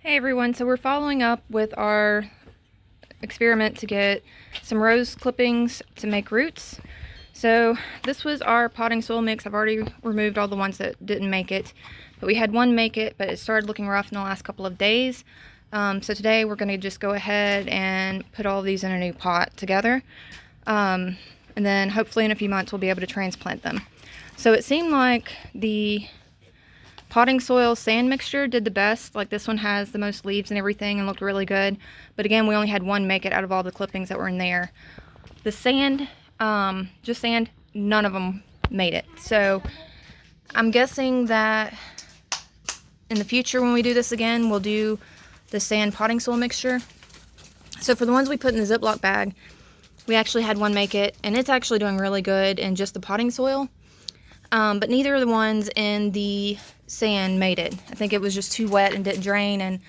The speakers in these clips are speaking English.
Hey everyone, so we're following up with our experiment to get some rose clippings to make roots. So this was our potting soil mix. I've already removed all the ones that didn't make it, but we had one make it, but it started looking rough in the last couple of days. So today we're going to just go ahead and put all these in a new pot together, and then hopefully in a few months we'll be able to transplant them. So it seemed like the potting soil sand mixture did the best. Like, this one has the most leaves and everything and looked really good. But again, we only had one make it out of all the clippings that were in there. The sand, just sand, none of them made it. So I'm guessing that in the future when we do this again, we'll do the sand potting soil mixture. So for the ones we put in the Ziploc bag, we actually had one make it, and it's actually doing really good in just the potting soil. But neither of the ones in the sand made it. I think it was just too wet and didn't drain, and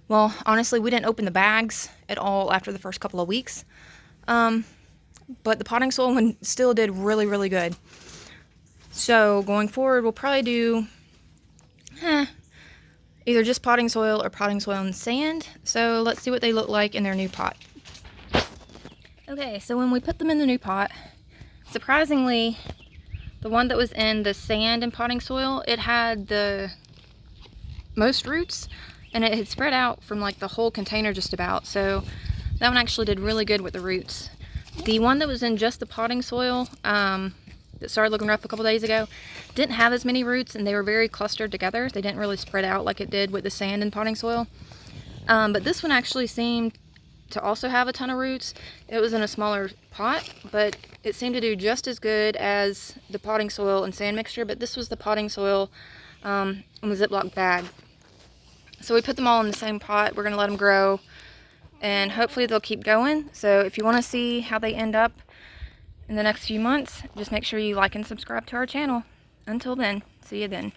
well, honestly, we didn't open the bags at all after the first couple of weeks. But the potting soil one still did really, really good. So going forward, we'll probably do either just potting soil or potting soil and sand. So let's see what they look like in their new pot. Okay, so when we put them in the new pot, surprisingly, the one that was in the sand and potting soil, it had the most roots, and it had spread out from like the whole container just about. So that one actually did really good with the roots. The one that was in just the potting soil, that started looking rough a couple days ago, didn't have as many roots, and they were very clustered together. They didn't really spread out like it did with the sand and potting soil. But this one actually seemed to also have a ton of roots. It was in a smaller pot, but it seemed to do just as good as the potting soil and sand mixture. But this was the potting soil in the Ziploc bag. So we put them all in the same pot. We're going to let them grow, and hopefully they'll keep going. So if you want to see how they end up in the next few months, just make sure you like and subscribe to our channel. Until then, see you then.